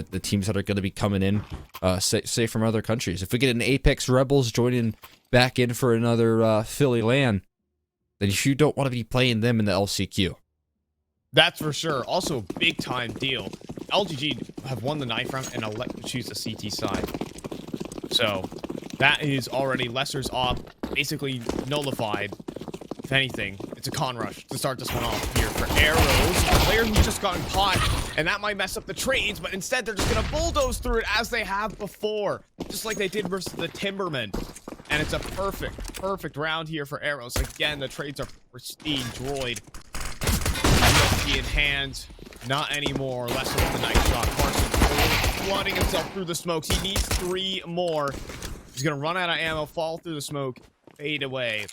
the teams that are going to be coming in, say from other countries. If we get an Apex Rebels joining back in for another Philly LAN, then you don't want to be playing them in the LCQ. That's for sure. Also, big time deal. LGG have won the knife round and elect to choose the CT side. So that is already Lesser's off, basically nullified. If anything, it's a con rush to start this one off here for Eros, a player who's just gotten caught, and that might mess up the trades, but instead they're just gonna bulldoze through it as they have before, just like they did versus the Timbermen. And it's a perfect round here for Eros. Again, the trades are pristine. Droid, USP in hand, not anymore. Lesser with the nice shot. Carson running himself through the smokes. He needs 3 more. He's gonna run out of ammo, fall through the smoke, fade away.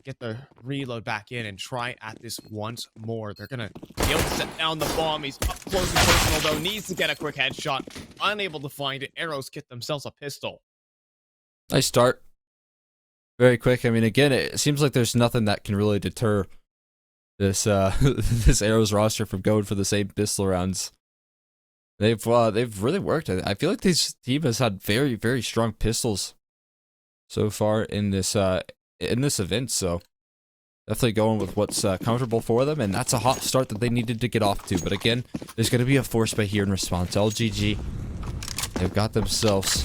Get the reload back in and try at this once more. They're gonna be able to set down the bomb. He's up close and personal though. Needs to get a quick headshot. Unable to find it. Eros get themselves a pistol. Nice start. Very quick. I mean, again, it seems like there's nothing that can really deter this this Eros roster from going for the same pistol rounds. They've really worked. I feel like this team has had very strong pistols so far in this event. So definitely going with what's comfortable for them, and that's a hot start that they needed to get off to. But again, there's going to be a force by here in response. LGG, they've got themselves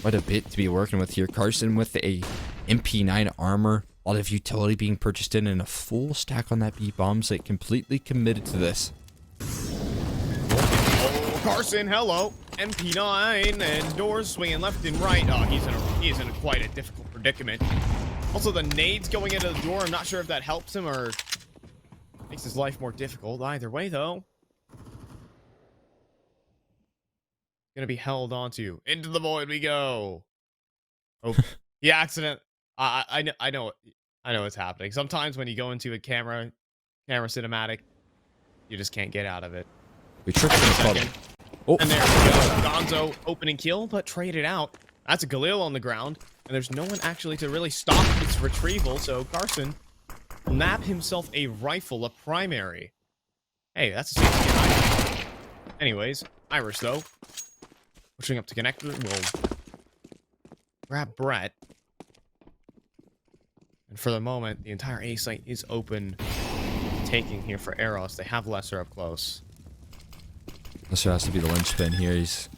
quite a bit to be working with here. Carson with a MP9 armor, a lot of utility being purchased in, and a full stack on that B bomb site. Completely committed to this. Oh, Carson, hello. MP9 and doors swinging left and right. Oh, he's in quite a difficult predicament. Also, the nades going into the door. I'm not sure if that helps him or makes his life more difficult. Either way, though, gonna be held onto. Into the void we go. Oh, the accident. I know what's happening. Sometimes when you go into a camera cinematic, you just can't get out of it. We tricked him. Oh. And there we go. Gonzo opening kill, but traded out. That's a Galil on the ground, and there's no one actually to really stop its retrieval. So Carson will nab himself a rifle, a primary. Hey, that's a safety. Anyways, Irish though, pushing up to connector, will grab Brett. And for the moment, the entire A site is open, taking here for Eros. They have Lesser up close. Lesser has to be the linchpin here. He's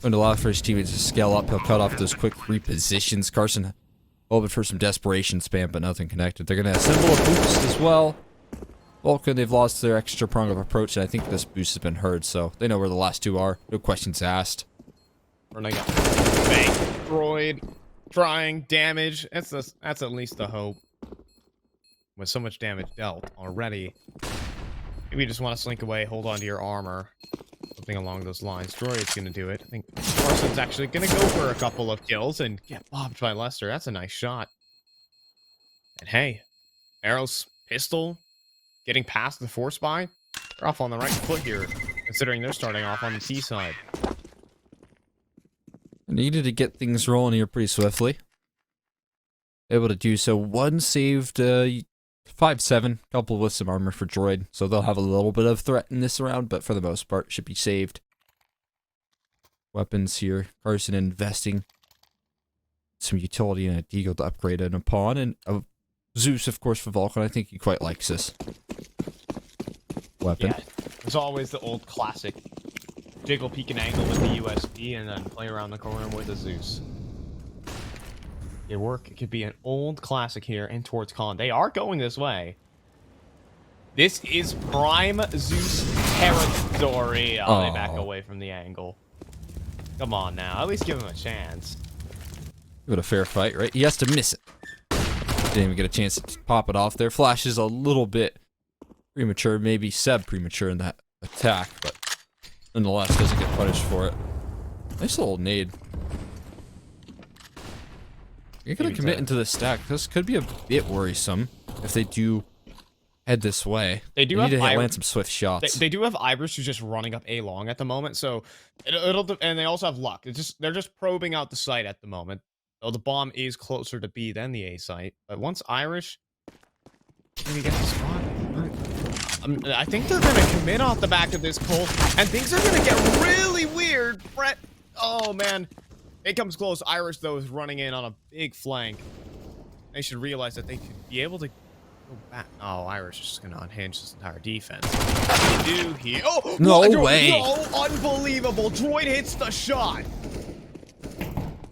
going to allow for his teammates to scale up. He'll cut off those quick repositions. Carson hoping for some desperation spam, but nothing connected. They're going to assemble a boost as well. Vulcan, they've lost their extra prong of approach, and I think this boost has been heard, so they know where the last 2 are. No questions asked. Running up. Bang. Droid. Trying. Damage. That's at least the hope. With so much damage dealt already. Maybe you just want to slink away, hold on to your armor. Something along those lines. Droid's gonna do it. I think Carson's actually gonna go for a couple of kills and get bobbed by Lester. That's a nice shot. And hey, Eros pistol getting past the force buy. They're off on the right foot here, considering they're starting off on the T side. Needed to get things rolling here pretty swiftly. Able to do so. One saved 5-7, coupled with some armor for Droid, so they'll have a little bit of threat in this round, but for the most part, should be saved. Weapons here. Carson investing some utility in a Deagle to upgrade and a pawn, and a Zeus, of course, for Vulcan. I think he quite likes this weapon. Yeah, there's always the old classic jiggle, peek, and angle with the USB, and then play around the corner with the Zeus. It could be an old classic here and towards Con. They are going this way. This is prime Zeus territory. Oh, they back away from the angle. Come on now. At least give him a chance. Give it a fair fight, right? He has to miss it. Didn't even get a chance to pop it off there. Flash is a little bit premature, maybe premature in that attack, but nonetheless doesn't get punished for it. Nice little nade. You're going to commit into the stack. This could be a bit worrisome if they do head this way. They do need have to land some swift shots. They do have Irish who's just running up A long at the moment, so and they also have luck. They're just probing out the site at the moment. Though the bomb is closer to B than the A site, but once Irish maybe get the spot, I think they're going to commit off the back of this pull, and things are going to get really weird. Brett. Oh, man. It comes close. Irish, though, is running in on a big flank. They should realize that they should be able to go back. Oh, Irish is just going to unhinge this entire defense. They do here. Oh, no what? way. No, unbelievable. Droid hits the shot.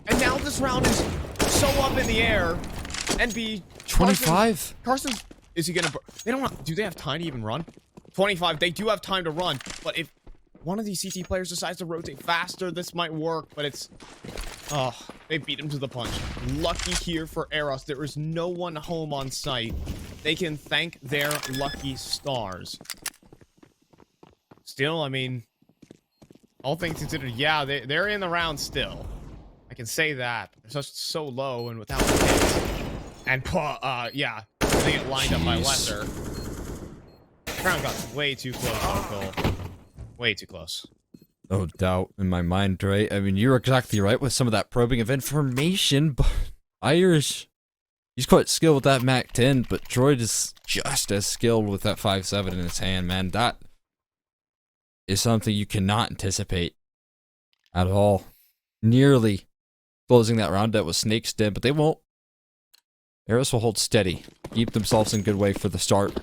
And now this round is so up in the air. NB 25. Carson, is he gonna? They don't. Do they have time to even run? 25. They do have time to run, but if one of these CT players decides to rotate faster, this might work. But it's, oh, they beat him to the punch. Lucky here for Eros. There is no one home on site. They can thank their lucky stars. Still, I mean, all things considered, yeah, they're in the round still. I can say that. They're so low and without hits. And, yeah, they get lined up by Lesser. Crown got way too close, Local. Way too close. No doubt in my mind, right? I mean, you're exactly right with some of that probing of information, but Irish, he's quite skilled with that Mac 10, but Droid is just as skilled with that 5.7 in his hand, man. That is something you cannot anticipate at all. Nearly closing that round out with Snakes Den, but they won't. Eros will hold steady, keep themselves in good way for the start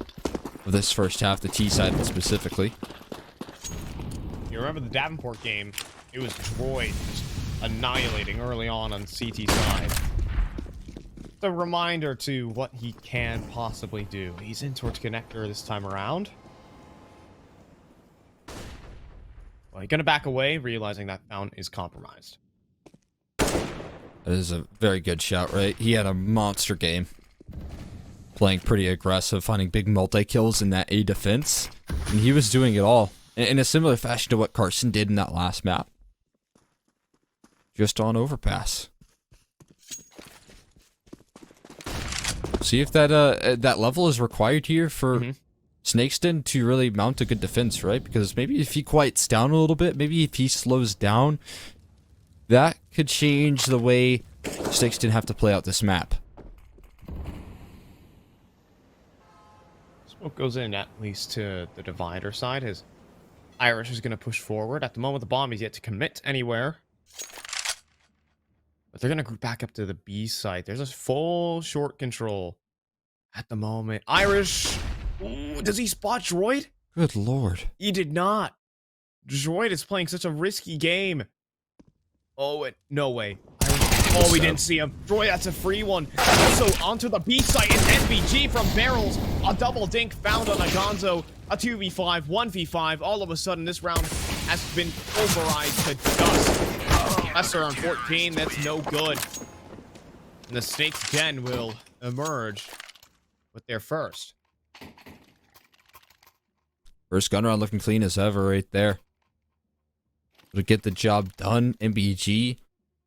of this first half, the T side specifically. You remember the Davenport game? It was Droid just annihilating early on CT side. It's a reminder to what he can possibly do. He's in towards connector this time around. Well, he's gonna back away, realizing that found is compromised. That is a very good shout, right? He had a monster game. Playing pretty aggressive, finding big multi-kills in that A defense. And he was doing it all. In a similar fashion to what Carson did in that last map. Just on Overpass. See if that that level is required here for Snakes Den to really mount a good defense, right? Because maybe if he quiets down a little bit, maybe if he slows down, that could change the way Snakes Den have to play out this map. Smoke goes in at least to the divider side. His Irish is going to push forward. At the moment, the bomb is yet to commit anywhere. But they're going to group back up to the B site. There's a full short control at the moment. Irish. Ooh, does he spot Droid? Good lord. He did not. Droid is playing such a risky game. Oh, no way. Oh, we didn't see him. Droid, that's a free one. Also, onto the B site is NBG from Barrels. A double dink found on a Gonzo. A 2v5, 1v5. All of a sudden, this round has been pulverized to dust. Lesser on 14. That's no good. And the Snakes Den will emerge with their first. First gun round looking clean as ever right there. To get the job done, MBG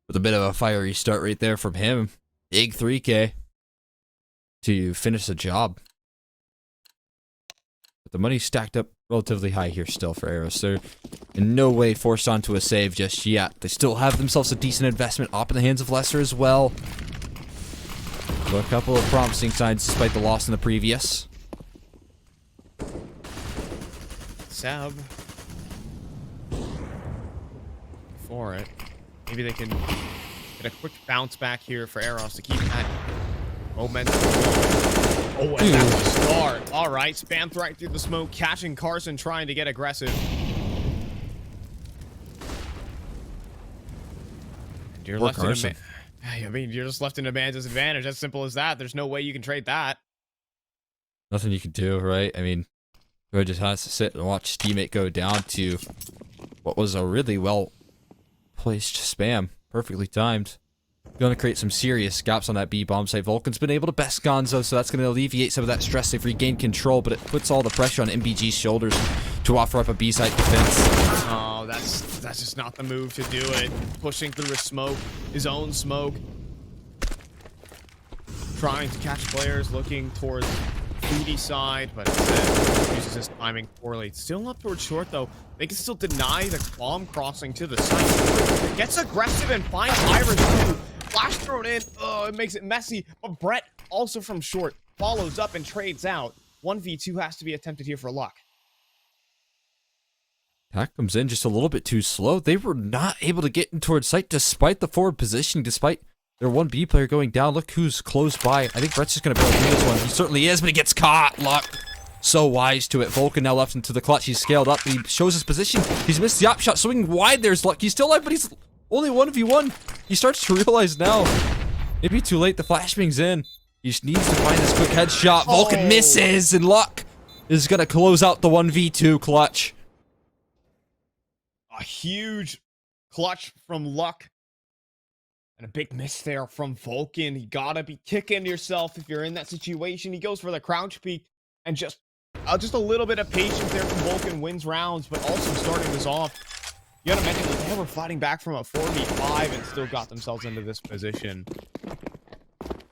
with a bit of a fiery start right there from him. Big 3K to finish the job. But the money stacked up relatively high here still for Eros. They're in no way forced onto a save just yet. They still have themselves a decent investment up in the hands of Lesser as well. So a couple of promising signs despite the loss in the previous. Sab. For it. Maybe they can get a quick bounce back here for Eros to keep that momentum going. Oh, and that's a start. All right, spammed right through the smoke, catching Carson, trying to get aggressive. And you're left in I mean, you're just left in a man's disadvantage. As simple as that. There's no way you can trade that. Nothing you can do, right? I mean, Joe just has to sit and watch his teammate go down to what was a really well placed spam. Perfectly timed. Going to create some serious gaps on that B bomb site. Vulcan's been able to best Gonzo, so that's going to alleviate some of that stress. They've regained control, but it puts all the pressure on MBG's shoulders to offer up a B site defense. Oh, that's just not the move to do it. Pushing through his smoke, his own smoke. Trying to catch players, looking towards Foodie side, but uses his timing poorly. Still up towards short, though. They can still deny the bomb crossing to the site. Gets aggressive and finds Irish too. Flash thrown in. Oh, it makes it messy. But Brett, also from short, follows up and trades out. 1v2 has to be attempted here for luck. Hack comes in just a little bit too slow. They were not able to get in towards site despite the forward positioning, despite their 1B player going down. Look who's close by. I think Brett's just going to be able to do this one. He certainly is, but he gets caught. Luck. So wise to it. Vulcan now left into the clutch. He's scaled up. He shows his position. He's missed the op shot. Swinging wide. There's Luck. He's still alive, but he's only 1v1. He starts to realize now. Maybe too late. The flashbang's in. He just needs to find this quick headshot. Vulcan misses, and Luck is going to close out the 1v2 clutch. A huge clutch from Luck. And a big miss there from Vulcan. You gotta be kicking yourself if you're in that situation. He goes for the crouch peek, and just a little bit of patience there from Vulcan wins rounds, but also starting this off. You gotta mention that they were fighting back from a 4v5 and still got themselves into this position.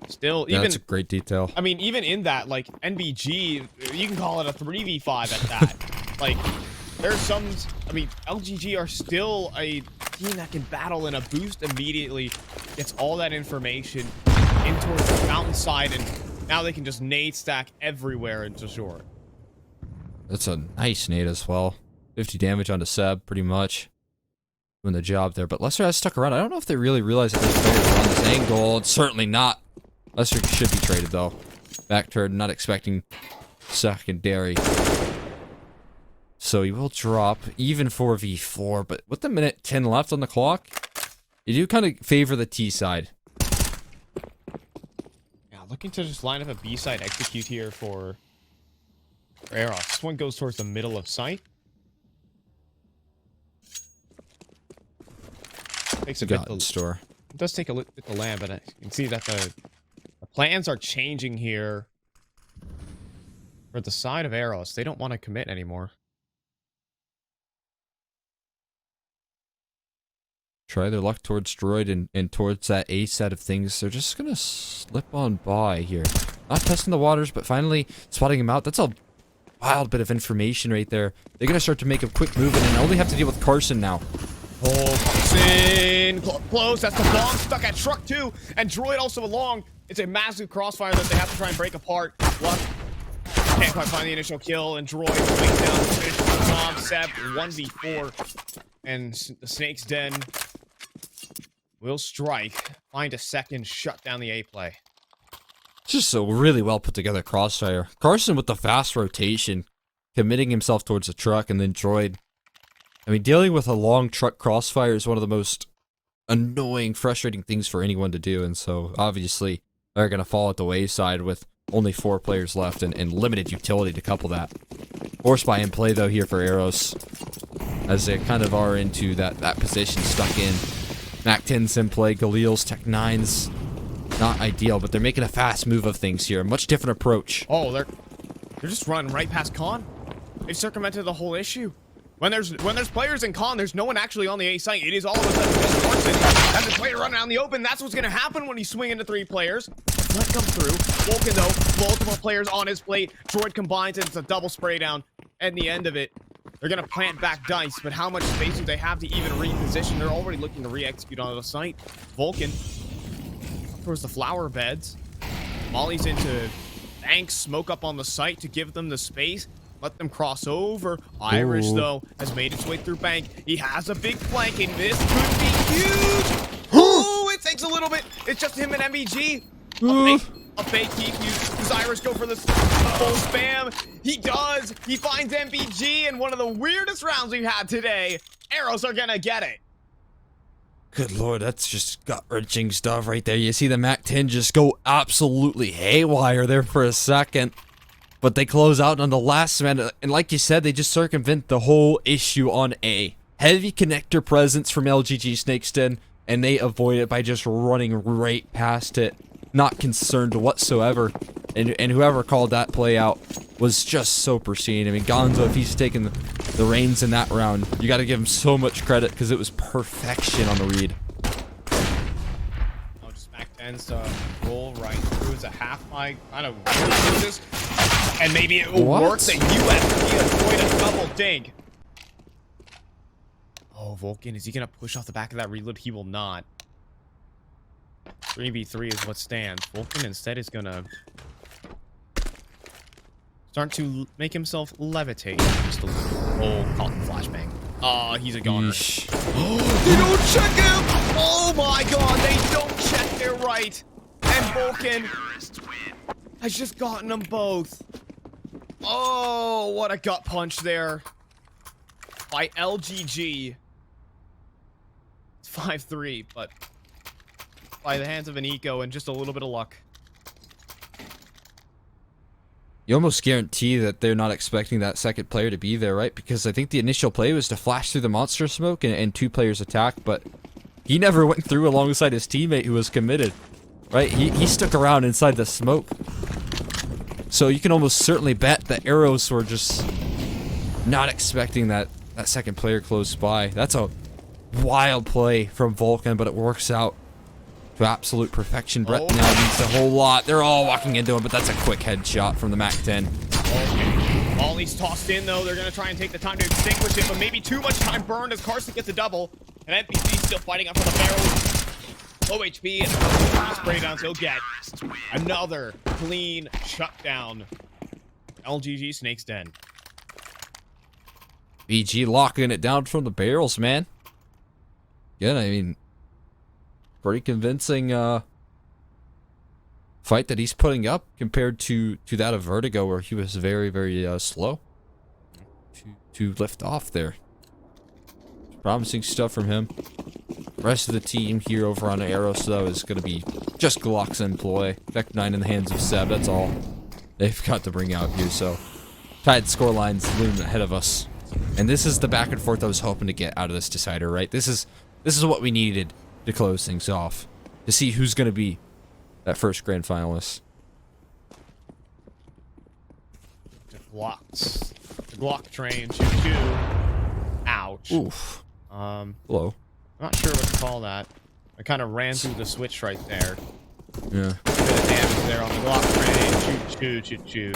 Still, even that's a great detail. I mean, even in that, like, NBG, you can call it a 3v5 at that. Like, there's some, I mean, LGG are still a team that can battle, and a boost immediately gets all that information in towards the mountainside, and now they can just nade stack everywhere into short. That's a nice nade as well. 50 damage onto Seb, pretty much. Doing the job there, but Lester has stuck around. I don't know if they really realize that there's players on this angle. It's certainly not. Lester should be traded, though. Back turn, not expecting secondary. So he will drop, even 4v4, but with the minute 10 left on the clock, you do kind of favor the T side. Yeah, looking to just line up a B side execute here for Eros. This one goes towards the middle of site. Takes a bit to store. It does take a look at the land, but I can see that the plans are changing here for the side of Eros. They don't want to commit anymore. Try their luck towards Droid and towards that A set of things. They're just going to slip on by here. Not testing the waters, but finally spotting him out. That's a wild bit of information right there. They're going to start to make a quick move and only have to deal with Carson now. Oh, Carson! Close. That's the bomb stuck at truck 2. And Droid also along. It's a massive crossfire that they have to try and break apart. Luck can't quite find the initial kill, and Droid swings down to finish the bomb. Seb 1v4. And the Snakes Den will strike, find a second, shut down the A play. Just a really well put together crossfire. Carson with the fast rotation, committing himself towards the truck, and then Droid. I mean, dealing with a long truck crossfire is one of the most annoying, frustrating things for anyone to do, and so obviously they're going to fall at the wayside with only 4 players left and limited utility to couple that. Force buy in play though here for Eros, as they kind of are into that position, stuck in. Mac 10s in play, Galil's Tech 9s, not ideal, but they're making a fast move of things here. A much different approach. Oh, they're just running right past Con. They've circumvented the whole issue. When there's players in Con, there's no one actually on the A site. It is all of a sudden just Carson. As the player running out in the open, that's what's gonna happen when you swing into 3 players. Let come through. Vulcan though, multiple players on his plate. Droid combines and it's a double spray down. At the end of it, they're gonna plant back dice, but how much space do they have to even reposition? They're already looking to re-execute on the site. Vulcan towards the flower beds. Molly's into banks, smoke up on the site to give them the space. Let them cross over. Irish, though, has made its way through bank. He has a big flank, and this could be huge. Oh, it takes a little bit. It's just him and MBG. A fake keep use. Does Irish go for this full spam? He does. He finds MBG in one of the weirdest rounds we've had today. Arrows are gonna get it. Good lord, that's just gut-wrenching stuff right there. You see the Mac 10 just go absolutely haywire there for a second. But they close out on the last man, and like you said, they just circumvent the whole issue on A. Heavy connector presence from LGG Snakes Den, and they avoid it by just running right past it. Not concerned whatsoever. And whoever called that play out was just so pristine. I mean, Gonzo, if he's taking the reins in that round, you got to give him so much credit because it was perfection on the read. Oh, just Mac 10's to roll right through. It's a half mic. I don't know this. And maybe it will work. The USP avoid a double dig. Oh, Vulcan, is he going to push off the back of that reload? He will not. 3v3 is what stands. Vulcan instead is going to start to make himself levitate just a little. Oh, caught the flashbang. Oh, he's a goner. Yeesh. They don't check him! Oh my god, they don't check their right. And Vulcan has just gotten them both. Oh, what a gut punch there. By LGG. It's 5-3, but by the hands of an eco and just a little bit of luck. You almost guarantee that they're not expecting that second player to be there, right? Because I think the initial play was to flash through the monster smoke and two players attack, but he never went through alongside his teammate who was committed, right? He stuck around inside the smoke. So you can almost certainly bet that Eros were just not expecting that second player close by. That's a wild play from Vulcan, but it works out to absolute perfection. Brett now needs a whole lot. They're all walking into him, but that's a quick headshot from the MAC-10. Okay. Volley's tossed in, though. They're going to try and take the time to extinguish it, but maybe too much time burned as Carson gets a double. And NPC's still fighting up for the barrel. Low HP, and spray downs. He'll get another clean shutdown. LGG Snakes Den. BG locking it down from the barrels, man. Yeah, I mean, pretty convincing fight that he's putting up compared to that of Vertigo, where he was very, very slow to lift off there. Promising stuff from him. Rest of the team here over on Eros, though, is going to be just Glocks in play. Deck 9 in the hands of Seb, that's all they've got to bring out here, so tied score lines loom ahead of us. And this is the back and forth I was hoping to get out of this decider, right? This is what we needed to close things off, to see who's going to be that first grand finalist. The Glocks. The Glock train. Choo-choo. Ouch. Oof. Hello. I'm not sure what to call that. I kind of ran through the switch right there. Yeah. A bit of damage there on the Glock train. Choo-choo, choo-choo.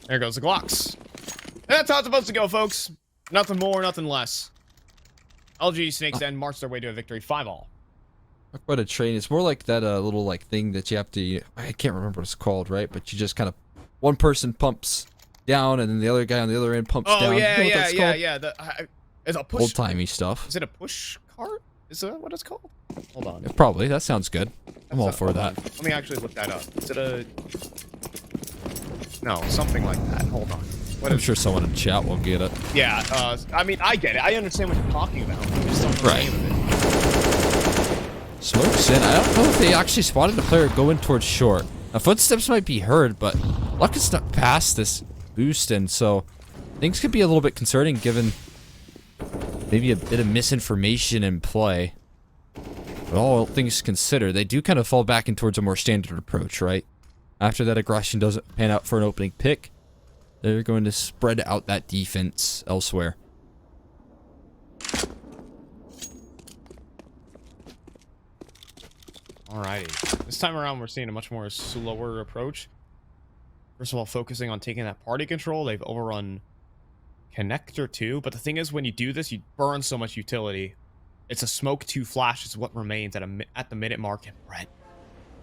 There goes the Glocks. And that's how it's supposed to go, folks. Nothing more, nothing less. LGG Snakes Den march their way to a victory, 5-all. Talk about a train. It's more like that little like thing that you have to. I can't remember what it's called, right? But you just kind of one person pumps down, and then the other guy on the other end pumps down. Oh yeah, you know yeah. It's a push. Old timey stuff. Is it a push cart? Is that what it's called? Hold on. Yeah, probably. That sounds good. I'm all for that. Let me actually look that up. Is it a? No, something like that. Hold on. I'm sure someone in chat will get it. Yeah, I mean, I get it. I understand what you're talking about. I just don't know the name of it. Smokes in. I don't know if they actually spotted the player going towards short. Now, footsteps might be heard, but luck is not past this boost, and so things could be a little bit concerning given maybe a bit of misinformation in play. But all things considered, they do kind of fall back in towards a more standard approach, right? After that aggression doesn't pan out for an opening pick, they're going to spread out that defense elsewhere. Alrighty. This time around, we're seeing a much more slower approach. First of all, focusing on taking that party control. They've overrun Connector too. But the thing is, when you do this, you burn so much utility. It's a smoke 2 flash is what remains at the minute mark. And Brett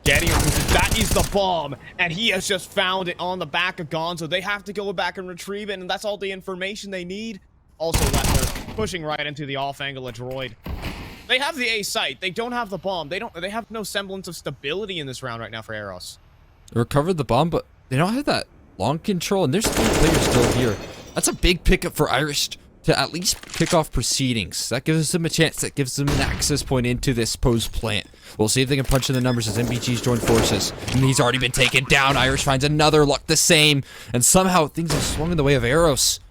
getting him. That is the bomb. And he has just found it on the back of Gonzo. They have to go back and retrieve it. And that's all the information they need. Also, Lester pushing right into the off angle of Droid. They have the A site. They don't have the bomb. They have no semblance of stability in this round right now for Eros. They recovered the bomb, but they don't have that long control, and there's 3 players still here. That's a big pickup for Irish to at least kick off proceedings. That gives them a chance. That gives them an access point into this post plant. We'll see if they can punch in the numbers as MBG's joined forces. And he's already been taken down. Irish finds another, Luck the same, and somehow things have swung in the way of Eros.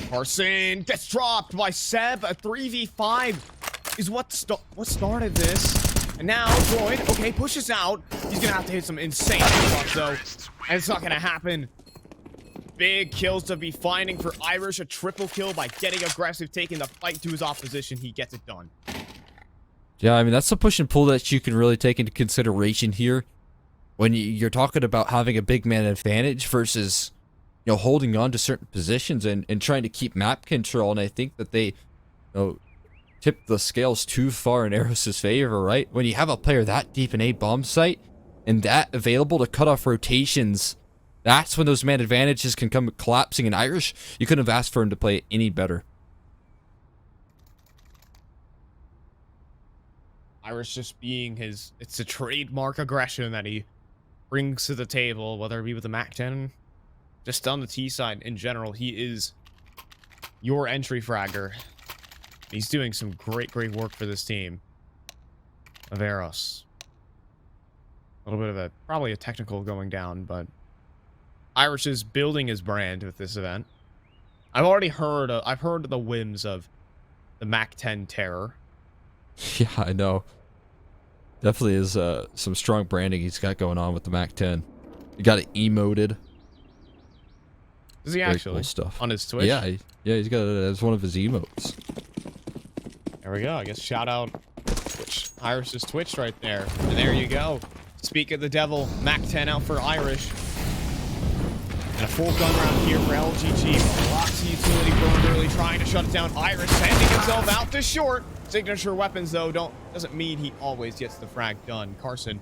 Carson gets dropped by Seb. A 3v5 is what started this. And now Droid, okay, pushes out. He's gonna have to hit some insane shots though. And it's not gonna happen. Big kills to be finding for Irish. A triple kill by getting aggressive, taking the fight to his opposition. He gets it done. Yeah, I mean, that's the push and pull that you can really take into consideration here. When you're talking about having a big man advantage versus, you know, holding on to certain positions and trying to keep map control. And I think that they, you know, tipped the scales too far in Eros' favor, right? When you have a player that deep in a bomb site and that available to cut off rotations That's when those man advantages can come collapsing. In Irish, you couldn't have asked for him to play any better. Irish just being his, it's a trademark aggression that he brings to the table, whether it be with the MAC-10, just on the T side in general. He is your entry fragger. He's doing some great work for this team of Eros. A little bit of a, probably a technical going down, but Irish is building his brand with this event. I've already heard, I've heard the whims of the MAC-10 terror. Yeah, I know. Definitely is some strong branding he's got going on with the MAC-10. He got it emoted. Does he Very actually? cool stuff. On his Twitch? Yeah, he's got it as one of his emotes. There we go. I guess shout out Twitch. Irish's Twitch right there. And there you go. Speak of the devil. MAC-10 out for Irish. And a full gun round here for LGG. Lots of utility burned early, trying to shut it down. Irish sending himself out to short. Signature weapons, though, doesn't mean he always gets the frag done. Carson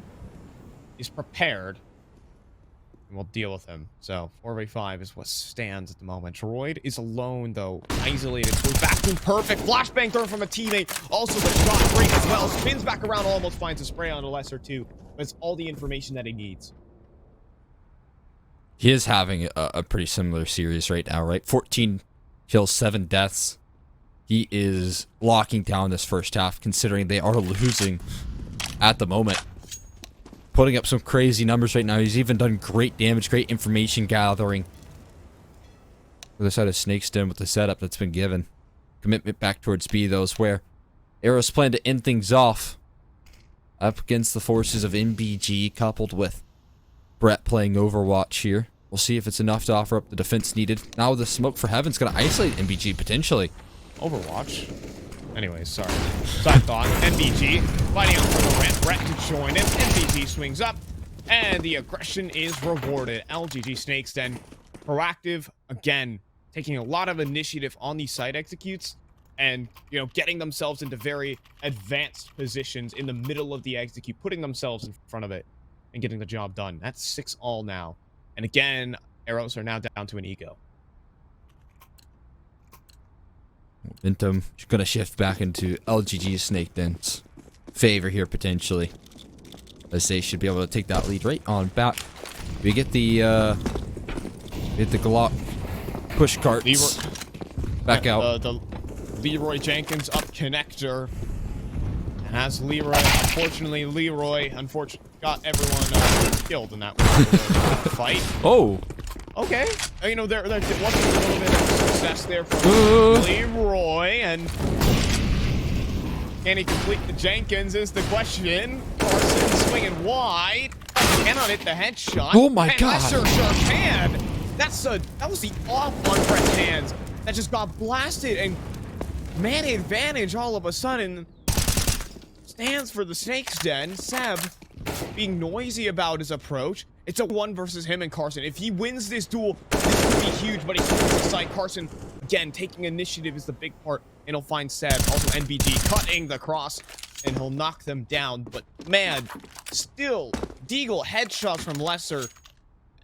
is prepared. And we'll deal with him. So 4v5 is what stands at the moment. Droid is alone, though. Isolated. Goes back to perfect. Flashbang throw from a teammate. Also the shot great as well. Spins back around, almost finds a spray on a lesser too. But it's all the information that he needs. He is having a pretty similar series right now, right? 14 kills, 7 deaths. He is locking down this first half, considering they are losing at the moment. Putting up some crazy numbers right now. He's even done great damage, great information gathering. Other side of Snakes Den with the setup that's been given. Commitment back towards B, though, is where Eros plan to end things off. Up against the forces of NBG, coupled with Brett playing Overwatch here. We'll see if it's enough to offer up the defense needed. Now the smoke for heaven's going to isolate NBG potentially. Overwatch? Anyways, sorry. Side thought. NBG fighting out for the ramp. Brett to join him. NBG swings up. And the aggression is rewarded. LGG Snakes Den proactive. Again, taking a lot of initiative on these side executes. And, you know, getting themselves into very advanced positions in the middle of the execute. Putting themselves in front of it. And getting the job done. That's 6-all now. And again, Eros are now down to an ego. Momentum going to shift back into LGG Snake Den's favor here potentially, as they should be able to take that lead right on back. We get the Glock push carts back out. The Leroy Jenkins up connector. And as Leroy, unfortunately, got everyone killed in that fight. Oh. Okay. You know, there wasn't a little bit of success there from Leroy, and can he complete the Jenkins is the question. Carson swinging wide. Cannot hit the headshot. Oh my god. Lesser sure can. That was the off on Brett's hands. That just got blasted, and man advantage all of a sudden stands for the Snakes Den. Seb being noisy about his approach. It's a 1 versus him and Carson. If he wins this duel, this could be huge, but he holds the side. Carson, again, taking initiative is the big part, and he'll find Seb. Also, NBG cutting the cross, and he'll knock them down. But, man, still, Deagle headshots from Lesser.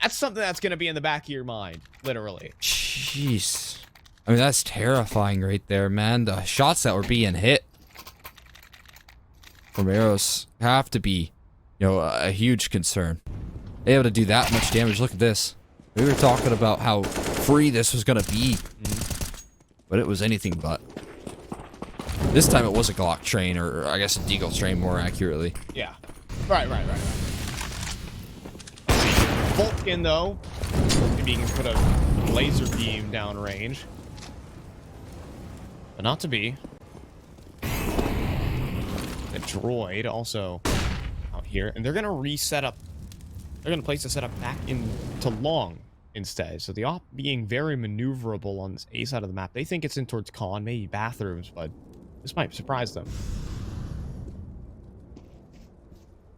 That's something that's going to be in the back of your mind, literally. Jeez. I mean, that's terrifying right there, man. The shots that were being hit from Eros have to be, you know, a huge concern. Able to do that much damage. Look at this. We were talking about how free this was going to be, but it was anything but. This time it was a Glock train, or I guess a Deagle train more accurately. Yeah. Right. Vulcan, though. Maybe he can put a laser beam down range. But not to be. The droid also out here. And they're going to reset up. They're going to place the setup back into long instead. So the op being very maneuverable on this A side of the map. They think it's in towards con, maybe bathrooms, but this might surprise them.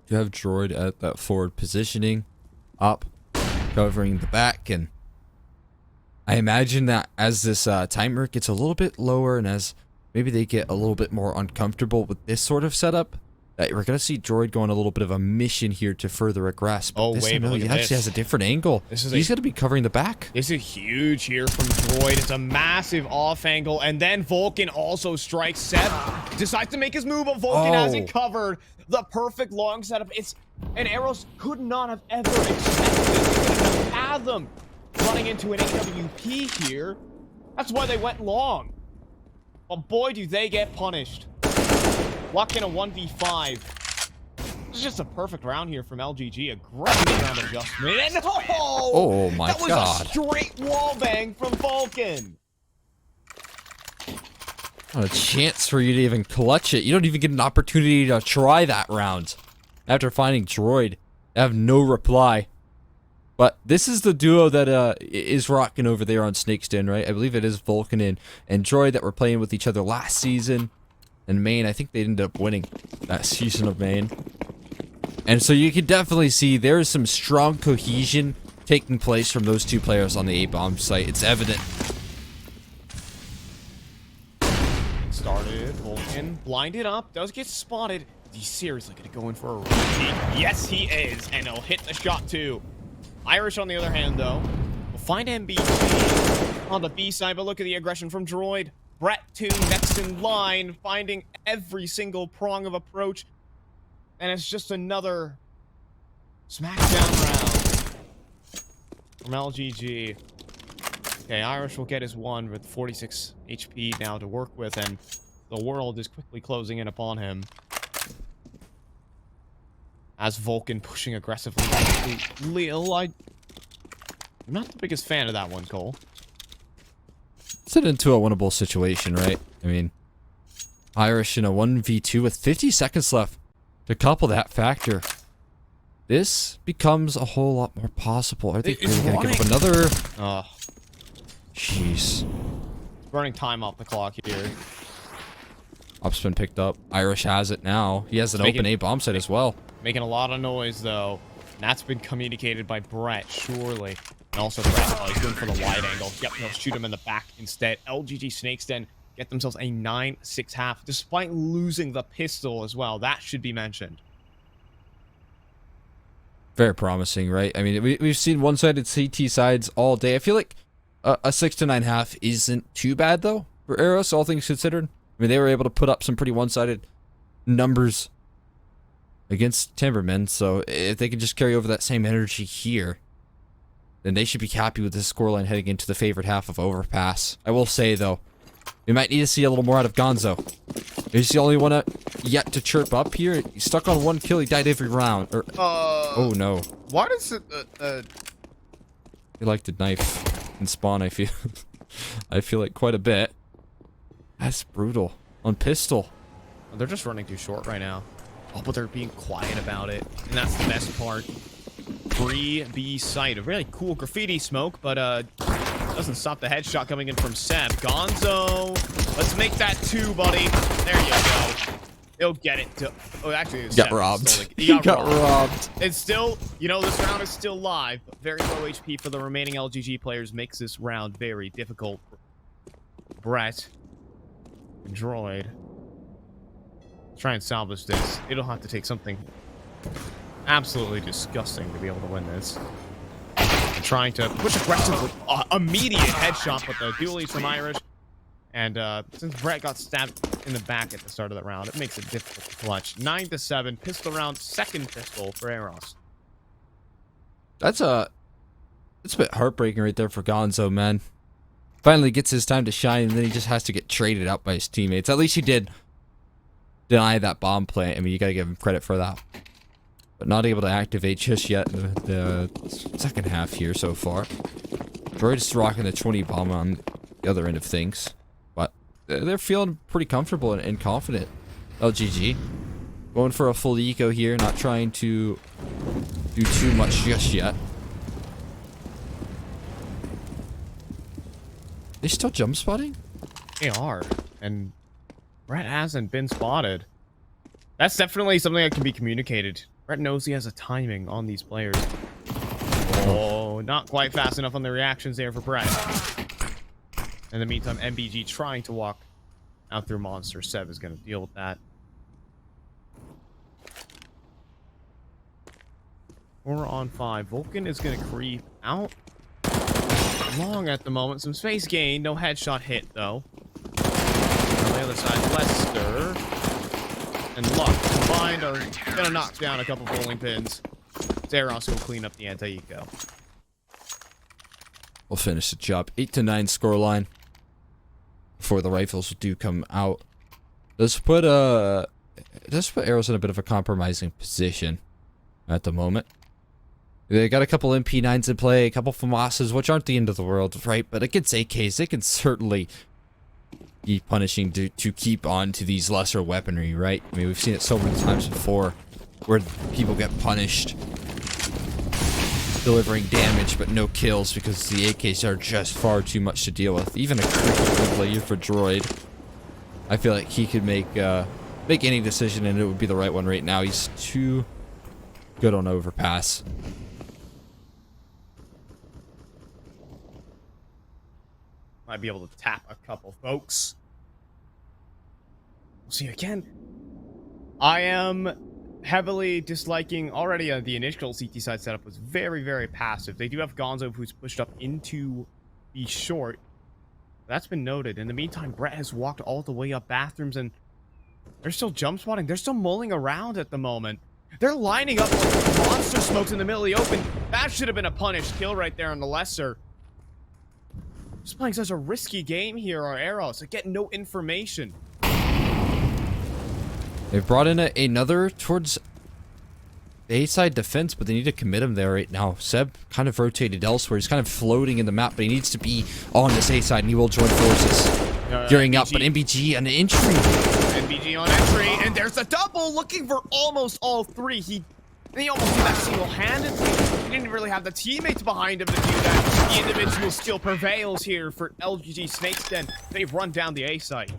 You have droid at that forward positioning, up, covering the back, and I imagine that as this timer gets a little bit lower and as maybe they get a little bit more uncomfortable with this sort of setup, that we're going to see Droid go on a little bit of a mission here to further aggress. But Oh, this wait, time, look he at actually this. has a different angle. This is He's going to be covering the back. This is huge here from Droid. It's a massive off angle. And then Vulcan also strikes. Seb decides to make his move, but Vulcan has it covered. The perfect long setup. And Eros could not have ever expected this. Fathom running into an AWP here. That's why they went long. But boy, do they get punished. Luck in a 1v5. This is just a perfect round here from LGG. A great round adjustment. And oh my God. That was a straight wall bang from Vulcan. Not a chance for you to even clutch it. You don't even get an opportunity to try that round. After finding Droid, I have no reply. But this is the duo that is rocking over there on Snakes Den, right? I believe it is Vulcan and Droid that were playing with each other last season. And Maine, I think they ended up winning that season of Maine. And so you can definitely see there is some strong cohesion taking place from those two players on the A-bomb site. It's evident. Started, Vulcan blinded up, does get spotted. Is he seriously gonna go in for a routine? Yes, he is, and he'll hit the shot too. Irish, on the other hand, though, will find MBG on the B side, but look at the aggression from Droid. Brett, too, next in line, finding every single prong of approach. And it's just another smackdown round from LGG. Okay, Irish will get his one with 46 HP now to work with, and the world is quickly closing in upon him. As Vulcan pushing aggressively to Lil. I'm not the biggest fan of that one, Cole. It's into a winnable situation, right? I mean, Irish in a 1v2 with 50 seconds left to couple that factor. This becomes a whole lot more possible. Are they really going to give up another? Jeez. Running time off the clock here. Upspin picked up. Irish has it now. He has an open A bomb site as well. Making a lot of noise, though. And that's been communicated by Brett, surely. And also Brett, oh, he's going for the wide angle. Yep, he'll shoot him in the back instead. LGG Snakes Den get themselves a 9-6 half, despite losing the pistol as well. That should be mentioned. Very promising, right? I mean, we've seen one-sided CT sides all day. I feel like a 6 to 9 half isn't too bad, though, for Eros, all things considered. I mean, they were able to put up some pretty one-sided numbers against timbermen, so if they can just carry over that same energy here, then they should be happy with this scoreline heading into the favorite half of Overpass. I will say, though, we might need to see a little more out of Gonzo. He's the only one yet to chirp up here. He's stuck on one kill. He died every round. Oh, no. Why does it... He liked to knife and spawn, I feel. I feel like quite a bit. That's brutal. On pistol. They're just running too short right now. Oh, but they're being quiet about it. And that's the best part. Free B site. A really cool graffiti smoke, but doesn't stop the headshot coming in from Seb. Gonzo. Let's make that 2, buddy. There you go. He'll get it to... Oh, actually, it was got Seb. robbed. He got robbed. It's still... You know, this round is still live. But very low HP for the remaining LGG players makes this round very difficult. Brett. Droid. Try and salvage this. It'll have to take something absolutely disgusting to be able to win this. And trying to push aggressively. Immediate headshot, but the dualies from Irish. And since Brett got stabbed in the back at the start of the round, it makes it difficult to clutch. 9-7, pistol round, second pistol for Eros. It's a bit heartbreaking right there for Gonzo, man. Finally gets his time to shine, and then he just has to get traded out by his teammates. At least he did deny that bomb plant. I mean, you gotta give him credit for that. But not able to activate just yet in the second half here so far. Droid's rocking the 20 bomb on the other end of things. But they're feeling pretty comfortable and confident. LGG. Going for a full eco here, not trying to do too much just yet. They still jump spotting? They are. And Brett hasn't been spotted. That's definitely something that can be communicated. Brett knows he has a timing on these players. Oh, not quite fast enough on the reactions there for Brett. In the meantime, MBG trying to walk out through Monster. Seb is going to deal with that. 4-on-5. Vulcan is going to creep out. Long at the moment. Some space gain. No headshot hit, though. On the other side, Lester and Luck combined are going to knock down a couple bowling pins. Eros will clean up the anti-eco. We'll finish the job. 8-9 scoreline before the rifles do come out. Does put Eros in a bit of a compromising position at the moment. They got a couple MP9s in play, a couple FAMASas, which aren't the end of the world, right? But against AKs, they can certainly be punishing to keep on to these lesser weaponry, right? I mean, we've seen it so many times before where people get punished delivering damage but no kills because the AKs are just far too much to deal with. Even a critical player for Droid, I feel like he could make any decision and it would be the right one right now. He's too good on Overpass. Might be able to tap a couple folks. We'll see again. I am heavily disliking already the initial CT side setup was very, very passive. They do have Gonzo who's pushed up into the short. That's been noted. In the meantime, Brett has walked all the way up bathrooms and they're still jump spotting. They're still mulling around at the moment. They're lining up monster smokes in the middle of the open. That should have been a punished kill right there on the lesser. Just playing such a risky game here, our Eros. I get no information. They've brought in another towards the A-side defense, but they need to commit him there right now. Seb kind of rotated elsewhere. He's kind of floating in the map, but he needs to be on this A-side, and he will join forces. Gearing up, but MBG an entry. MBG on entry, and there's a double looking for almost all three. He almost did that single-handedly. He didn't really have the teammates behind him to do that. The individual skill prevails here for LGG Snakes Den. They've run down the A site.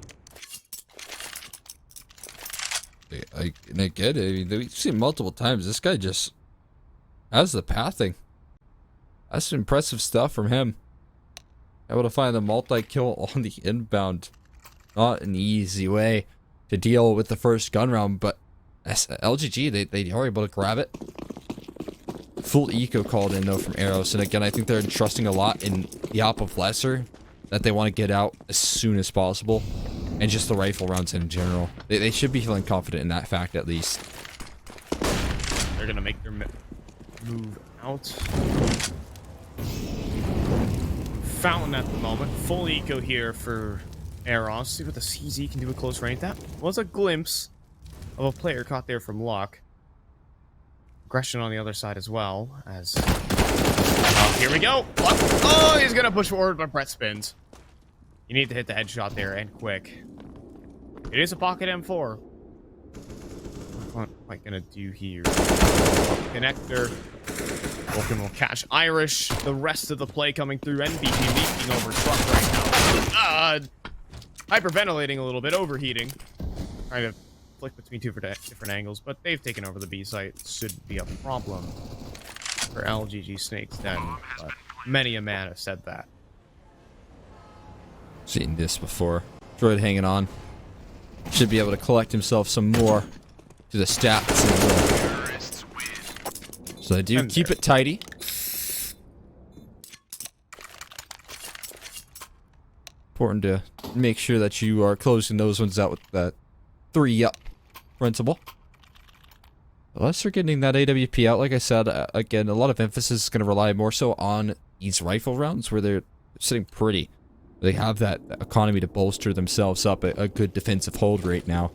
And I get it. I mean, we've seen multiple times. This guy just has the pathing. That's some impressive stuff from him. Able to find the multi-kill on the inbound. Not an easy way to deal with the first gun round, but LGG, they are able to grab it. Full eco called in though from Eros, and again I think they're entrusting a lot in the op of lesser that they want to get out as soon as possible, and just the rifle rounds in general. They should be feeling confident in that fact at least. They're gonna make their move out. Fountain at the moment, full eco here for Eros. See what the CZ can do at close range. That was a glimpse of a player caught there from Locke. Aggression on the other side as well, as... Oh, here we go! Locke. Oh, he's gonna push forward, but Brett spins. You need to hit the headshot there, and quick. It is a pocket M4. What am I gonna do here? Connector. Vulcan will catch Irish. The rest of the play coming through. NBG leaking over truck right now. Hyperventilating a little bit, overheating. Trying to flick between two different angles, but they've taken over the B site. Shouldn't be a problem for LGG Snakes Den, but many a man has said that. Seen this before. Droid hanging on. Should be able to collect himself some more to the stats. So they do keep it tidy. Important to make sure that you are closing those ones out with that 3-up principle. Unless they're getting that AWP out, like I said, again, a lot of emphasis is going to rely more so on these rifle rounds where they're sitting pretty. They have that economy to bolster themselves up a good defensive hold right now.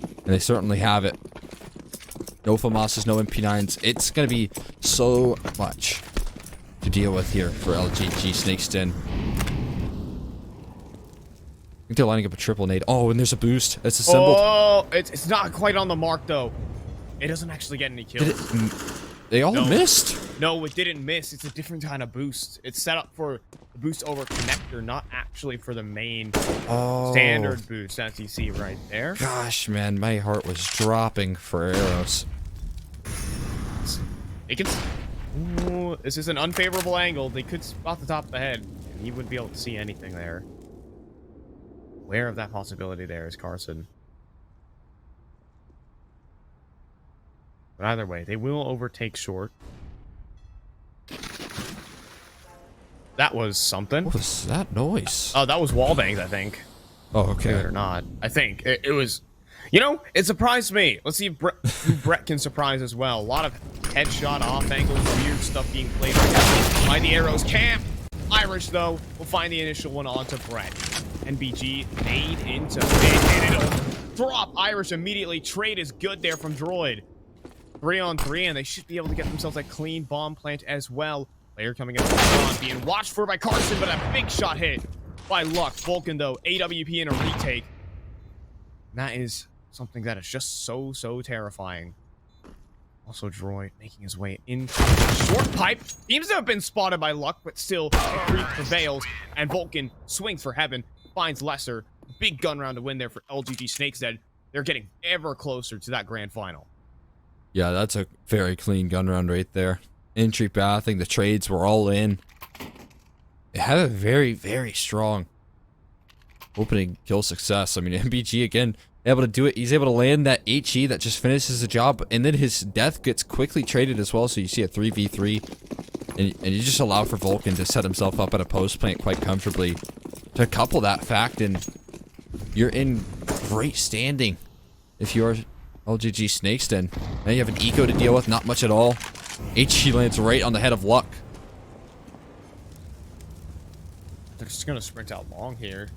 And they certainly have it. No FAMASas, no MP9s. It's going to be so much to deal with here for LGG Snakes Den. I think they're lining up a triple nade. Oh, and there's a boost. It's assembled. Oh, it's not quite on the mark, though. It doesn't actually get any kills. They all missed? No, it didn't miss. It's a different kind of boost. It's set up for the boost over connector, not actually for the main standard boost, as you see right there. Gosh, man, my heart was dropping for Eros. It can... Ooh, this is an unfavorable angle. They could spot the top of the head, and you wouldn't be able to see anything there. Aware of that possibility there is Carson. But either way, they will overtake short. That was something. What was that noise? Oh, that was wall bangs, I think. Oh, okay. Believe it or not. I think. It was... You know, it surprised me. Let's see if Brett can surprise as well. A lot of headshot, off angles, weird stuff being played by the Eros camp. Irish, though, will find the initial one onto Brett. NBG made into mid, and it'll drop. Irish immediately. Trade is good there from Droid. 3-on-3, and they should be able to get themselves a clean bomb plant as well. Player coming up being watched for by Carson, but a big shot hit by Luck. Vulcan, though, AWP and a retake. And that is something that is just so terrifying. Also, Droid making his way into the short pipe. Seems to have been spotted by Luck, but still, the creep prevails. And Vulcan swings for heaven, finds Lesser. Big gun round to win there for LGG Snakes Den. They're getting ever closer to that grand final. Yeah, that's a very clean gun round right there. Entry pathing, the trades were all in. It had a very strong opening kill success. I mean, MBG again able to do it. He's able to land that HE that just finishes the job, and then his death gets quickly traded as well. So you see a 3v3, and you just allow for Vulcan to set himself up at a post plant quite comfortably. To couple that fact, and you're in great standing if you're LGG Snakes Den. Now you have an eco to deal with, not much at all. HE lands right on the head of Luck. They're just gonna sprint out long here.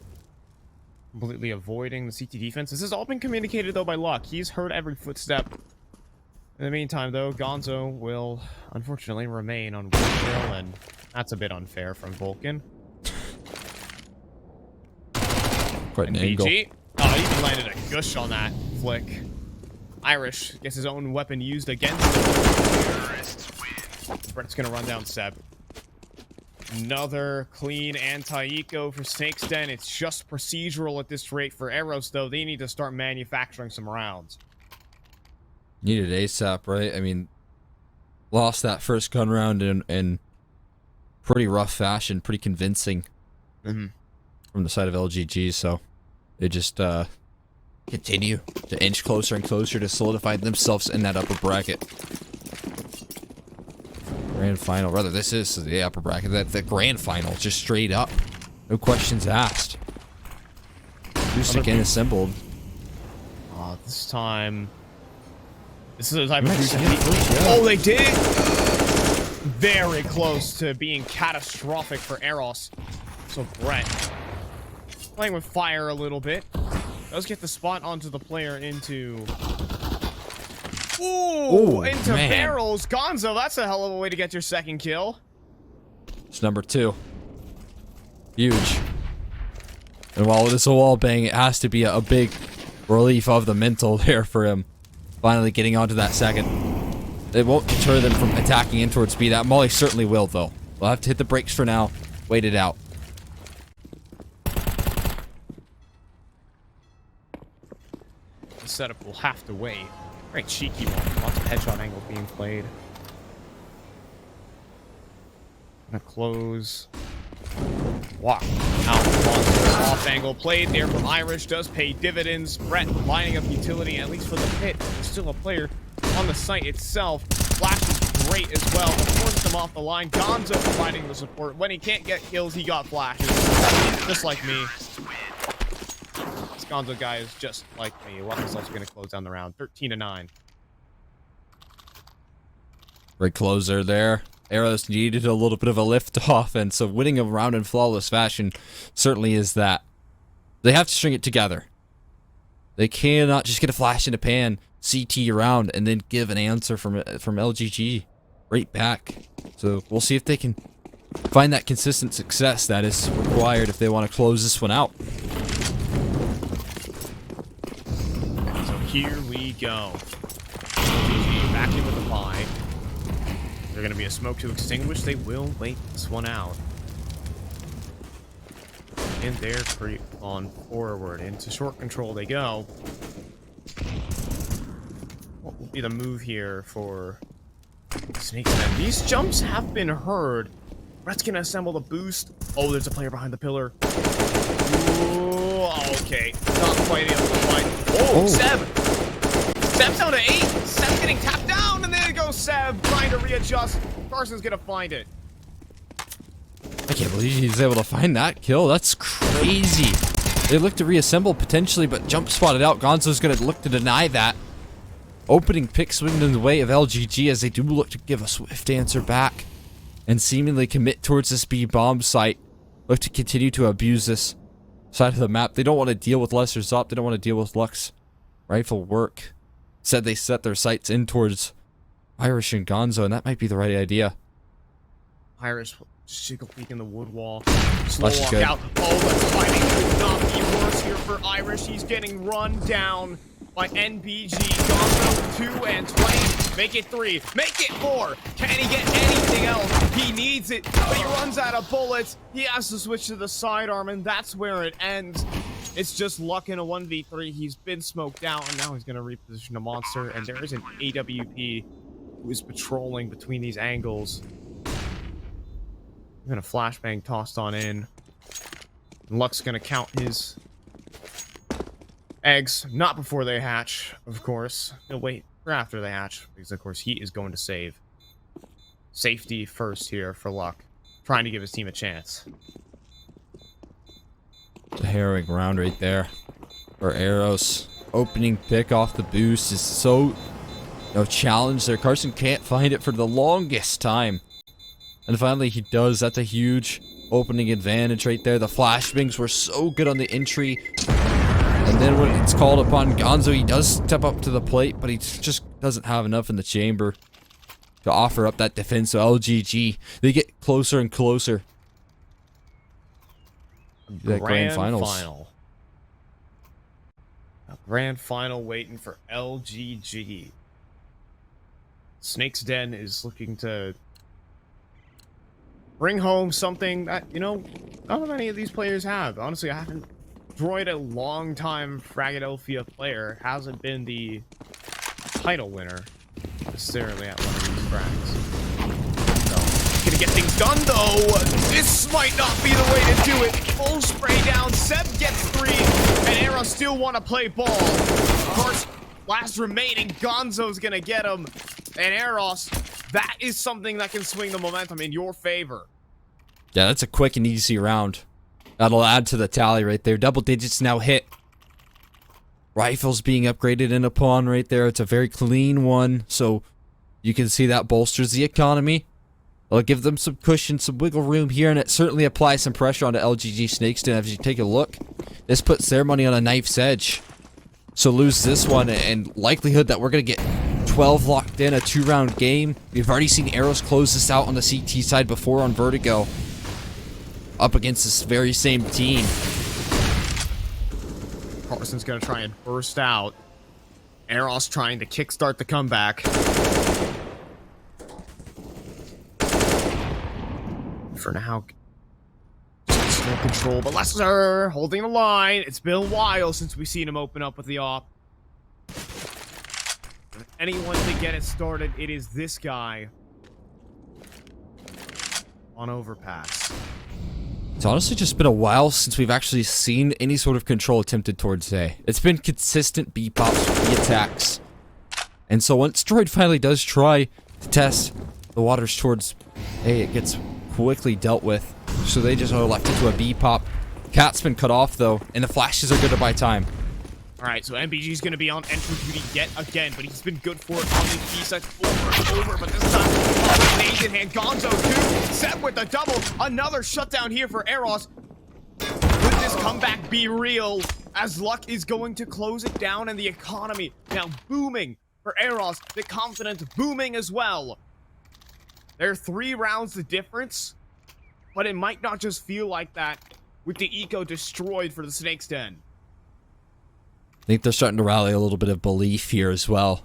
Completely avoiding the CT defense. This has all been communicated, though, by Luck. He's heard every footstep. In the meantime, though, Gonzo will, unfortunately, remain on Woodville, and that's a bit unfair from Vulcan. Quite an angle. Oh, he even landed a gush on that flick. Irish gets his own weapon used against him. Brett's gonna run down Seb. Another clean anti-eco for Snakes Den. It's just procedural at this rate for Eros, though. They need to start manufacturing some rounds. Needed ASAP, right? I mean, lost that first gun round in pretty rough fashion, pretty convincing from the side of LGG, so they just continue to inch closer and closer to solidify themselves in that upper bracket. Grand final, rather, this is the upper bracket. The grand final, just straight up, no questions asked. Boost again assembled. This time, this is the type of boost. Oh, they did. Very close to being catastrophic for Eros. So Brett playing with fire a little bit. Does get the spot onto the player into... Ooh, into man. barrels. Gonzo, that's a hell of a way to get your second kill. It's number 2. Huge. And while it is a wall bang, it has to be a big relief of the mental there for him. Finally getting onto that second. It won't deter them from attacking in towards B. That Molly certainly will, though. We'll have to hit the brakes for now. Wait it out. The setup will have to wait. Very cheeky one. Lots of headshot angles being played. Gonna close. Walk out. Off angle played there from Irish. Does pay dividends. Brett lining up utility, at least for the pit. There's still a player on the site itself. Flash is great as well. Forced him off the line. Gonzo providing the support. When he can't get kills, he got flashes. Just like me. This Gonzo guy is just like me. Luck is also going to close down the round. 13-9. Great closer there. Eros needed a little bit of a lift off, and so winning a round in flawless fashion certainly is that. They have to string it together. They cannot just get a flash in a pan, CT around, and then give an answer from LGG right back. So we'll see if they can find that consistent success that is required if they want to close this one out. So here we go. LGG back in with the buy. They're going to be a smoke to extinguish. They will wait this one out. And they're creep on forward. Into short control they go. What will be the move here for Snakes Den? These jumps have been heard. Brett's going to assemble the boost. Oh, there's a player behind the pillar. Ooh, okay. Not quite able to find. Oh, Seb! Seb's down to 8. Seb's getting tapped down, and there goes Seb trying to readjust. Carson's gonna find it. I can't believe he's able to find that kill. That's crazy. They look to reassemble potentially, but jump spotted out. Gonzo's going to look to deny that. Opening pick swinging in the way of LGG as they do look to give a swift answer back and seemingly commit towards this B bomb site. Look to continue to abuse this side of the map. They don't want to deal with Lesser's up. They don't want to deal with Luck's rifle work. Said they set their sights in towards Irish and Gonzo, and that might be the right idea. Irish just take a peek in the wood wall. Slow That's walk good. out. Oh, the timing could not be worse here for Irish. He's getting run down by NBG. Gonzo 2 and 20. Make it 3. Make it 4. Can he get anything else? He needs it, but he runs out of bullets. He has to switch to the sidearm, and that's where it ends. It's just Luck in a 1v3. He's been smoked out, and now he's going to reposition a monster. And there is an AWP who is patrolling between these angles. Even a flashbang tossed on in. And Luck's going to count his eggs. Not before they hatch, of course. He'll wait for after they hatch, because, of course, he is going to save. Safety first here for Luck. Trying to give his team a chance. The harrowing round right there for Eros. Opening pick off the boost is so challenge there. Carson can't find it for the longest time. And finally he does. That's a huge opening advantage right there. The flashbangs were so good on the entry. And then when it's called upon, Gonzo, he does step up to the plate, but he just doesn't have enough in the chamber to offer up that defense. So LGG, they get closer and closer. That grand finals. A grand final waiting for LGG. Snakes Den is looking to bring home something that, not many of these players have. Honestly, I haven't droid a long-time Fragadelphia player. Hasn't been the title winner necessarily at one of these frags. So, gonna get things done, though. This might not be the way to do it. Full spray down. Seb gets 3, and Eros still want to play ball. Of course, last remaining, Gonzo's gonna get him. And Eros, that is something that can swing the momentum in your favor. Yeah, that's a quick and easy round. That'll add to the tally right there. Double digits now hit. Rifles being upgraded in upon right there. It's a very clean one. So you can see that bolsters the economy. It'll give them some cushion, some wiggle room here, and it certainly applies some pressure onto LGG Snakes Den. As you take a look, this puts their money on a knife's edge. So lose this one, and likelihood that we're going to get 12 locked in, a 2-round game. We've already seen Eros close this out on the CT side before on Vertigo. Up against this very same team. Carson's going to try and burst out. Eros trying to kickstart the comeback. For now, still control, but Lesser holding the line. It's been a while since we've seen him open up with the op. If anyone to get it started, it is this guy on Overpass. It's honestly just been a while since we've actually seen any sort of control attempted towards A. It's been consistent B-pops, B-attacks. And so once Droid finally does try to test the waters towards A, it gets quickly dealt with. So they just are left into a B-pop. Cat's been cut off though, and the flashes are good to buy time. Alright, so MBG's gonna be on entry duty yet again, but he's been good for it on these B sides over and over, but this time, nades in hand, Gonzo too, Seb with the double, another shutdown here for Eros. Could this comeback be real, as Luck is going to close it down, and the economy now booming for Eros, the confidence booming as well. There are 3 rounds the difference, but it might not just feel like that with the eco destroyed for the Snakes Den. I think they're starting to rally a little bit of belief here as well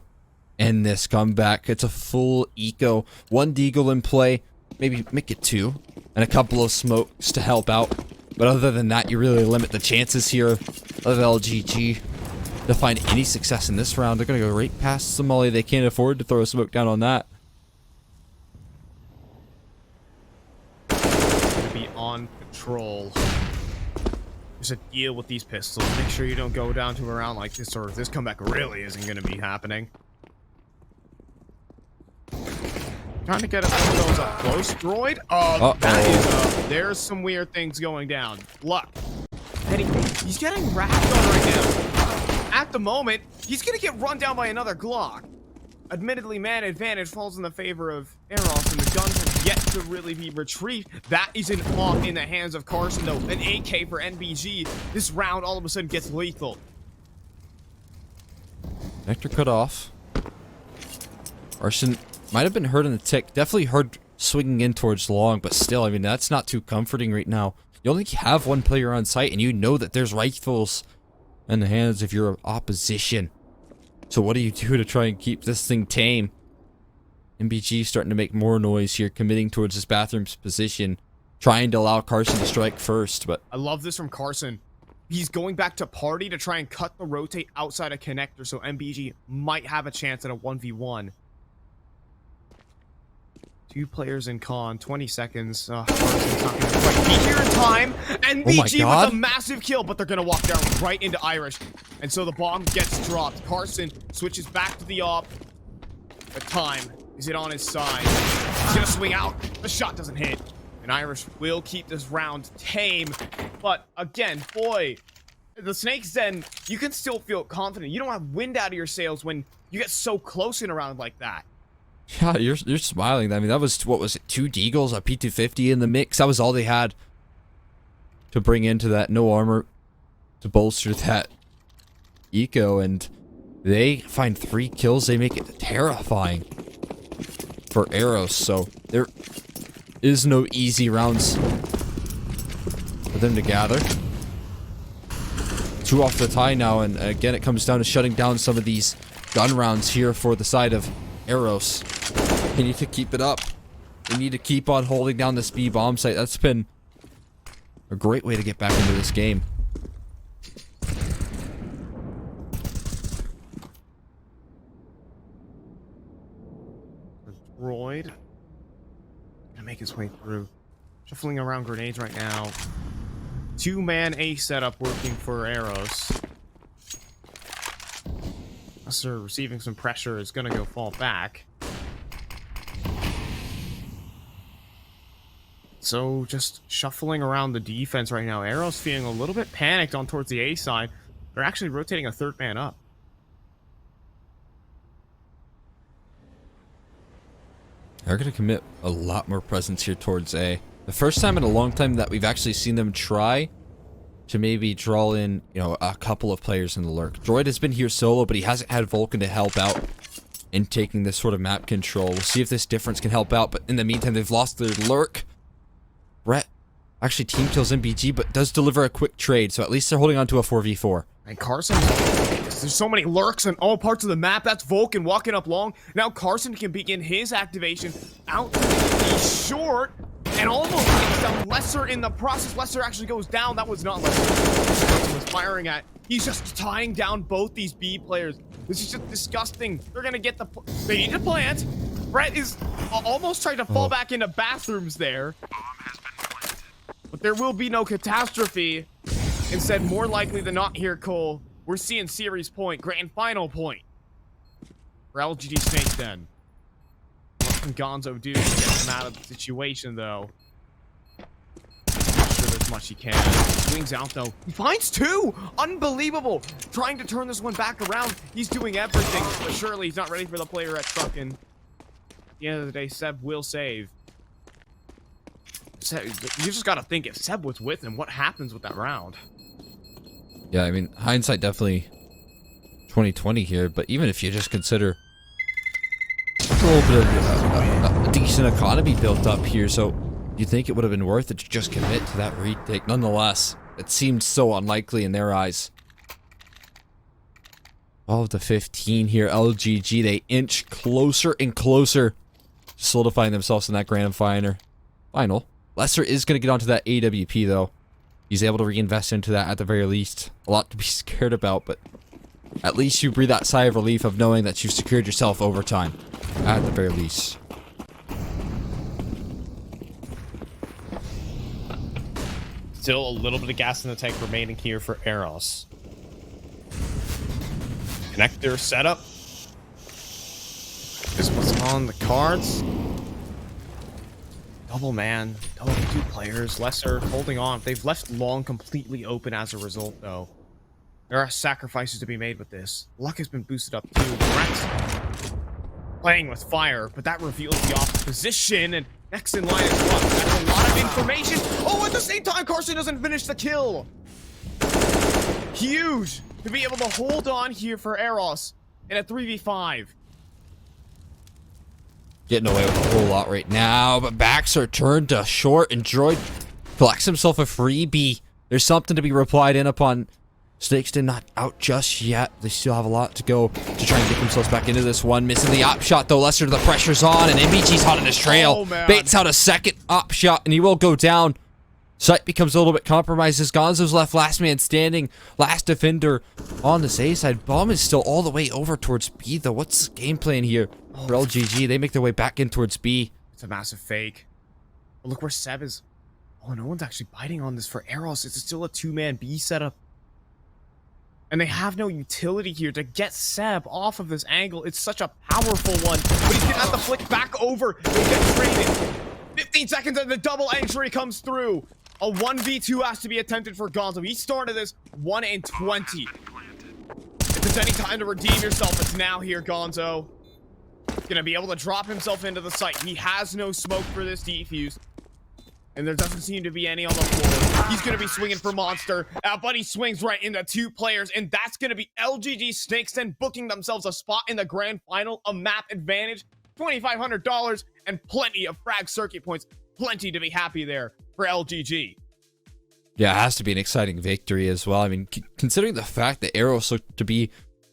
in this comeback. It's a full eco. 1 deagle in play. Maybe make it 2. And a couple of smokes to help out. But other than that, you really limit the chances here of LGG to find any success in this round. They're going to go right past Somali. They can't afford to throw a smoke down on that. Going to be on patrol. There's a deal with these pistols. Make sure you don't go down to a round like this, or this comeback really isn't going to be happening. Trying to get it one of those up close. Droid. That is, there's some weird things going down. Luck. And he's getting ragged on right now. At the moment, he's going to get run down by another Glock. Admittedly, man advantage falls in the favor of Eros, and the guns have yet to really be retrieved. That is an off in the hands of Carson, though. An AK for NBG. This round all of a sudden gets lethal. Vector cut off. Carson might have been hurt in the tick. Definitely hurt swinging in towards long, but still, I mean, that's not too comforting right now. You only have one player on site, and you know that there's rifles in the hands of your opposition. So what do you do to try and keep this thing tame? MBG starting to make more noise here, committing towards his bathroom's position, trying to allow Carson to strike first, but... I love this from Carson. He's going back to party to try and cut the rotate outside a connector, so MBG might have a chance at a 1v1. 2 players in con, 20 seconds. Carson's not gonna quite be here in time. NBG with a massive kill, but they're gonna walk down right into Irish. And so the bomb gets dropped. Carson switches back to the op. The time is it on his side. He's gonna swing out. The shot doesn't hit. And Irish will keep this round tame. But again, boy, the Snakes Den, you can still feel confident. You don't have wind out of your sails when you get so close in a round like that. Yeah, you're smiling. I mean, that was, what was it, 2 Deagles, a P250 in the mix. That was all they had to bring into that no armor to bolster that eco, and they find 3 kills. They make it terrifying for Eros, so there is no easy rounds for them to gather. 2 off the tie now, and again, it comes down to shutting down some of these gun rounds here for the side of Eros. They need to keep it up. They need to keep on holding down this B bomb site. That's been a great way to get back into this game. Droid gonna make his way through. Shuffling around grenades right now. 2-man A setup working for Eros. Lesser receiving some pressure is gonna go fall back. So just shuffling around the defense right now. Eros feeling a little bit panicked on towards the A side. They're actually rotating a 3rd man up. They're going to commit a lot more presence here towards A. The first time in a long time that we've actually seen them try to maybe draw in, you know, a couple of players in the lurk. Droid has been here solo, but he hasn't had Vulcan to help out in taking this sort of map control. We'll see if this difference can help out, but in the meantime, they've lost their lurk. Brett actually team kills MBG, but does deliver a quick trade, so at least they're holding on to a 4v4. And Carson, there's so many lurks in all parts of the map. That's Vulcan walking up long. Now Carson can begin his activation out to the short and almost takes down Lesser in the process. Lesser actually goes down. That was not Lesser Carson was firing at. He's just tying down both these B players. This is just disgusting. They're gonna get the... They need to plant. Brett is almost trying to fall back into bathrooms there. But there will be no catastrophe. Instead, more likely than not here, Cole, we're seeing series point, grand final point for LGG Snakes Den. What can Gonzo do to get him out of the situation, though? Not sure there's much he can. Swings out, though. He finds 2! Unbelievable! Trying to turn this one back around. He's doing everything, but surely he's not ready for the player at trucking. At the end of the day, Seb will save. Seb, you just gotta think, if Seb was with him, what happens with that round? Yeah, I mean, hindsight definitely 2020 here, but even if you just consider a little bit of a decent economy built up here, so you think it would have been worth it to just commit to that retake. Nonetheless, it seemed so unlikely in their eyes. 12 to 15 here, LGG, they inch closer and closer, solidifying themselves in that grand final. Lesser is going to get onto that AWP, though. He's able to reinvest into that at the very least. A lot to be scared about, but at least you breathe that sigh of relief of knowing that you've secured yourself overtime. At the very least. Still a little bit of gas in the tank remaining here for Eros. Connector setup is what's on the cards. double man, double 2 players, lesser holding on. They've left long completely open as a result, though. There are sacrifices to be made with this. Luck has been boosted up too. Rex playing with fire, but that reveals the off position, and next in line is Luck. That's a lot of information. Oh, at the same time, Carson doesn't finish the kill. Huge to be able to hold on here for Eros in a 3v5. Getting away with a whole lot right now, but backs are turned to short, and Droid collects himself a freebie. There's something to be replied in upon. Snakes Den not out just yet. They still have a lot to go to try and get themselves back into this one. Missing the op shot though. Lesser, the pressure's on, and MBG's hot on his trail. Oh, man. Baits out a second op shot, and he will go down. Sight becomes a little bit compromised as Gonzo's left last man standing, last defender on this A side. Bomb is still all the way over towards B though. What's the game plan here for LGG? They make their way back in towards B. It's a massive fake. But look where Seb is. Oh, no one's actually biting on this for Eros. It's still a 2-man B setup. And they have no utility here to get Seb off of this angle. It's such a powerful one. But he's gonna have to flick back over. He'll get traded. 15 seconds and the double entry comes through. A 1v2 has to be attempted for Gonzo. He started this 1 in 20. If there's any time to redeem yourself, it's now here, Gonzo. Gonna be able to drop himself into the site. He has no smoke for this defuse. And there doesn't seem to be any on the floor. He's going to be swinging for Monster. But he swings right into 2 players. And that's going to be LGG Snakes Den booking themselves a spot in the grand final. A map advantage. $2,500 and plenty of frag circuit points. Plenty to be happy there for LGG. Yeah, it has to be an exciting victory as well. I mean, considering the fact that Eros looked to be,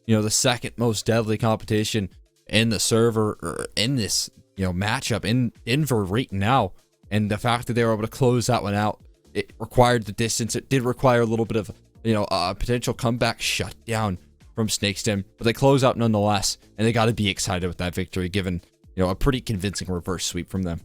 the second most deadly competition in the server, or in this, matchup in Denver right now. And the fact that they were able to close that one out, it required the distance. It did require a little bit of, a potential comeback shutdown from Snakes Den, but they close out nonetheless. And they got to be excited with that victory, given, a pretty convincing reverse sweep from them.